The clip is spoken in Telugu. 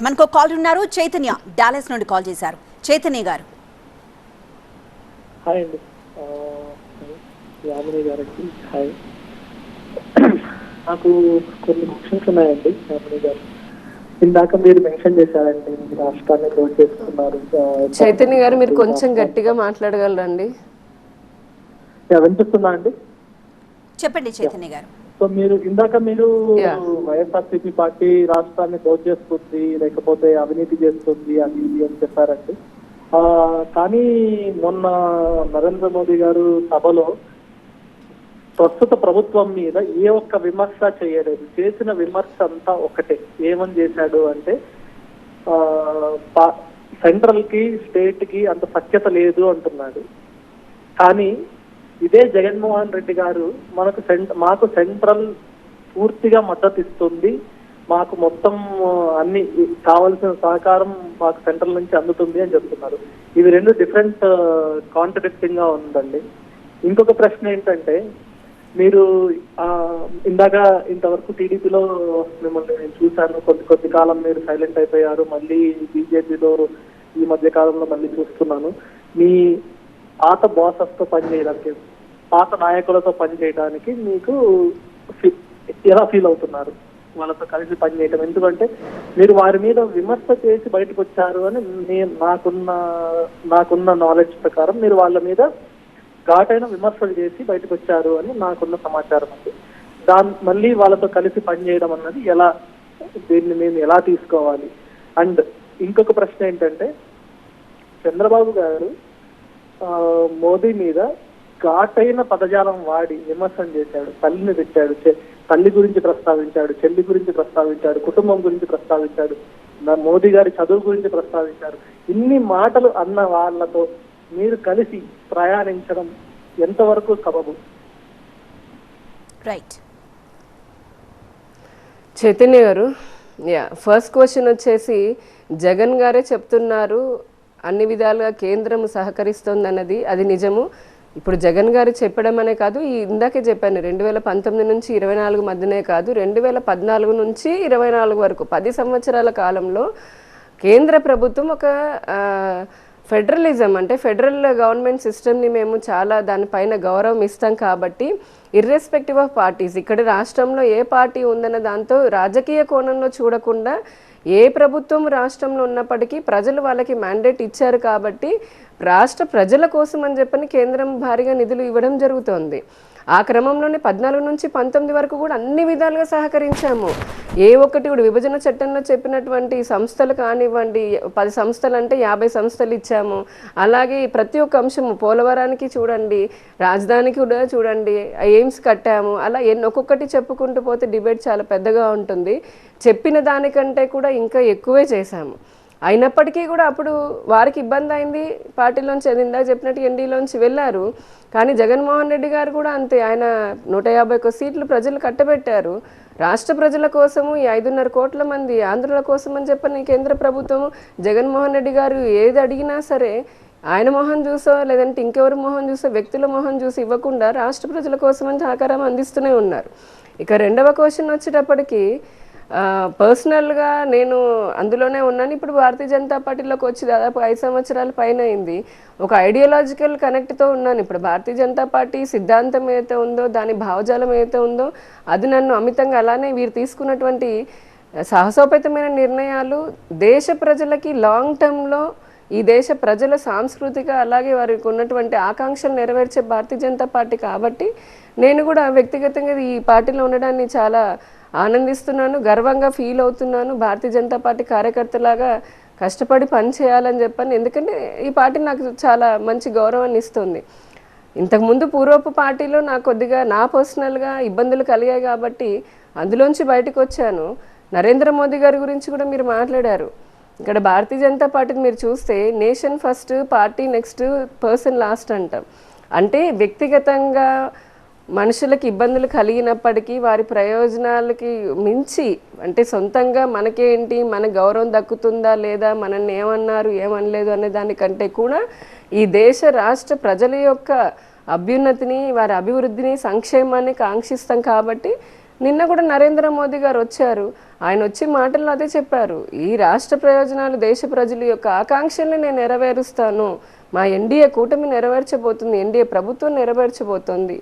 మనకు కాల్ ఉన్నారు. చైతన్య డాలస్ నుండి కాల్ చేశారు. చైతన్య గారు. హాయ్ అండి, యామిని గారికి హాయ్. నాకు కొన్ని క్వశ్చన్స్ ఉన్నాయండి. యామిని గారు, ఇందాక మీరు మెన్షన్ చేశారండి రాష్ట్రాన్ని క్లోజ్ చేసుకున్నారు. చైతన్య గారు, మీరు కొంచెం గట్టిగా మాట్లాడగలరండి? వినిపిస్తుందా అండి? చెప్పండి చైతన్య గారు. సో ఇందాక మీరు వైఎస్ఆర్సీపీ పార్టీ రాష్ట్రాన్ని క్లోజ్ చేస్తుంది, లేకపోతే అవినీతి చేస్తుంది అది ఇది అని చెప్పారండి. కానీ మొన్న నరేంద్ర మోదీ గారు సభలో ప్రస్తుత ప్రభుత్వం మీద ఏ ఒక్క విమర్శ చేయలేదు. చేసిన విమర్శ అంతా ఒకటే. ఏమని చేశాడు అంటే సెంట్రల్ కి స్టేట్ కి అంత సఖ్యత లేదు అంటున్నాడు. కానీ ఇదే జగన్మోహన్ రెడ్డి గారు మాకు సెంట్రల్ పూర్తిగా మద్దతు ఇస్తుంది, మాకు మొత్తం అన్ని కావాల్సిన సహకారం మాకు సెంట్రల్ నుంచి అందుతుంది అని చెప్తున్నారు. ఇవి రెండు డిఫరెంట్ కాంట్రడిక్టింగ్ గా ఉందండి. ఇంకొక ప్రశ్న ఏంటంటే, మీరు ఇంతవరకు టీడీపీలో మిమ్మల్ని నేను చూశాను, కొద్ది కాలం మీరు సైలెంట్ అయిపోయారు, మళ్ళీ బీజేపీలో ఈ మధ్య కాలంలో మళ్ళీ చూస్తున్నాను. మీ పాత బాసెస్ తో పనిచేయడానికి, పాత నాయకులతో పనిచేయడానికి మీకు ఎలా ఫీల్ అవుతున్నారు? వాళ్ళతో కలిసి పనిచేయటం, ఎందుకంటే మీరు వారి మీద విమర్శ చేసి బయటకు వచ్చారు అని నాకున్న నాలెడ్జ్ ప్రకారం మీరు వాళ్ళ మీద ఘాటైన విమర్శలు చేసి బయటకు వచ్చారు అని నాకున్న సమాచారం అండి. మళ్ళీ వాళ్ళతో కలిసి పనిచేయడం అన్నది దీన్ని మేము ఎలా తీసుకోవాలి? అండ్ ఇంకొక ప్రశ్న ఏంటంటే, చంద్రబాబు గారు మోదీ మీద ఘాటైన పదజాలం వాడి విమర్శన చేశాడు. తల్లిని తెచ్చాడు, తల్లి గురించి ప్రస్తావించాడు, చెల్లి గురించి ప్రస్తావించాడు, కుటుంబం గురించి ప్రస్తావించాడు, మోదీ గారి చదువు గురించి ప్రస్తావించారు. ఇన్ని మాటలు అన్న వాళ్ళతో మీరు కలిసి ప్రయాణించడం ఎంతవరకు సబబు? రైట్ చైతన్య గారు, ఫస్ట్ క్వశ్చన్ వచ్చేసి, జగన్ గారే చెప్తున్నారు అన్ని విధాలుగా కేంద్రం సహకరిస్తుంది అన్నది. అది నిజము. ఇప్పుడు జగన్ గారు చెప్పడం అనే కాదు, ఇందాకే చెప్పాను, 2019 నుంచి 24 మధ్యనే కాదు, 2014 నుంచి 24 వరకు 10 సంవత్సరాల కాలంలో కేంద్ర ప్రభుత్వం ఒక ఫెడరలిజం, అంటే ఫెడరల్ గవర్నమెంట్ సిస్టమ్ని మేము చాలా దానిపైన గౌరవం ఇస్తాం. కాబట్టి ఇర్రెస్పెక్టివ్ ఆఫ్ పార్టీస్, ఇక్కడ రాష్ట్రంలో ఏ పార్టీ ఉందన్న దాంతో రాజకీయ కోణంలో చూడకుండా ఏ ప్రభుత్వం రాష్ట్రంలో ఉన్నప్పటికీ ప్రజలు వాళ్ళకి మ్యాండేట్ ఇచ్చారు. కాబట్టి రాష్ట్ర ప్రజల కోసం అని చెప్పని కేంద్రం భారీగా నిధులు ఇవ్వడం జరుగుతోంది. ఆ క్రమంలోనే 14 నుంచి 19 వరకు కూడా అన్ని విధాలుగా సహకరించాము. ఏ ఒక్కటి కూడా విభజన చట్టంలో చెప్పినటువంటి సంస్థలు కానివ్వండి, 10 సంస్థలు అంటే 50 సంస్థలు ఇచ్చాము. అలాగే ప్రతి ఒక్క అంశము, పోలవరానికి చూడండి, రాజధానికి కూడా చూడండి, ఎయిమ్స్ కట్టాము. అలా ఒక్కొక్కటి చెప్పుకుంటూ పోతే డిబేట్ చాలా పెద్దగా ఉంటుంది. చెప్పిన దానికంటే కూడా ఇంకా ఎక్కువే చేశాము. అయినప్పటికీ కూడా అప్పుడు వారికి ఇబ్బంది అయింది. పార్టీలోంచి ఇందాక చెప్పినట్టు ఎన్డీలోంచి వెళ్ళారు. కానీ జగన్మోహన్ రెడ్డి గారు కూడా అంతే. ఆయన 151 సీట్లు ప్రజలు కట్టబెట్టారు. రాష్ట్ర ప్రజల కోసము, ఈ 5.5 కోట్ల మంది ఆంధ్రుల కోసం అని చెప్పని కేంద్ర ప్రభుత్వం, జగన్మోహన్ రెడ్డి గారు ఏది అడిగినా సరే ఆయన మొహం చూసో లేదంటే ఇంకెవరి మొహం చూసో, వ్యక్తుల మొహం చూసి ఇవ్వకుండా రాష్ట్ర ప్రజల కోసమని సహకారం అందిస్తూనే ఉన్నారు. ఇక రెండవ క్వశ్చన్ వచ్చేటప్పటికి, పర్సనల్గా నేను అందులోనే ఉన్నాను. ఇప్పుడు భారతీయ జనతా పార్టీలోకి వచ్చి దాదాపు 5 సంవత్సరాల పైన అయింది. ఒక ఐడియాలజికల్ కనెక్ట్తో ఉన్నాను. ఇప్పుడు భారతీయ జనతా పార్టీ సిద్ధాంతం ఏదైతే ఉందో, దాని భావజాలం ఏదైతే ఉందో, అది నన్ను అమితంగా, అలానే వీరు తీసుకున్నటువంటి సాహసోపేతమైన నిర్ణయాలు దేశ ప్రజలకి లాంగ్ టర్మ్లో ఈ దేశ ప్రజల సాంస్కృతిక, అలాగే వారికి ఉన్నటువంటి ఆకాంక్షలు నెరవేర్చే భారతీయ జనతా పార్టీ. కాబట్టి నేను కూడా వ్యక్తిగతంగా ఈ పార్టీలో ఉండడాన్ని చాలా ఆనందిస్తున్నాను, గర్వంగా ఫీల్ అవుతున్నాను. భారతీయ జనతా పార్టీ కార్యకర్తలాగా కష్టపడి పని చేయాలని చెప్పని, ఎందుకంటే ఈ పార్టీ నాకు చాలా మంచి గౌరవాన్ని ఇస్తుంది. ఇంతకుముందు పూర్వపు పార్టీలో నాకు కొద్దిగా నా పర్సనల్గా ఇబ్బందులు కలిగాయి కాబట్టి అందులోంచి బయటకు వచ్చాను. నరేంద్ర మోదీ గారి గురించి కూడా మీరు మాట్లాడారు. ఇక్కడ భారతీయ జనతా పార్టీని మీరు చూస్తే nation first, party next, person last అంటాం. అంటే వ్యక్తిగతంగా మనుషులకు ఇబ్బందులు కలిగినప్పటికీ వారి ప్రయోజనాలకి మించి, అంటే సొంతంగా మనకేంటి, మన గౌరవం దక్కుతుందా లేదా, మనల్ని ఏమన్నారు ఏమనలేదు అనే దానికంటే కూడా ఈ దేశ రాష్ట్ర ప్రజల యొక్క అభ్యున్నతిని, వారి అభివృద్ధిని, సంక్షేమాన్ని కాంక్షిస్తాం. కాబట్టి నిన్న కూడా నరేంద్ర మోదీ గారు వచ్చారు. ఆయన వచ్చి మాటల్లో అదే చెప్పారు, ఈ రాష్ట్ర ప్రయోజనాలు, దేశ ప్రజల యొక్క ఆకాంక్షల్ని నేను నెరవేరుస్తాను, మా ఎన్డీఏ కూటమి నెరవేర్చబోతుంది, ఎన్డీఏ ప్రభుత్వం నెరవేర్చబోతోంది.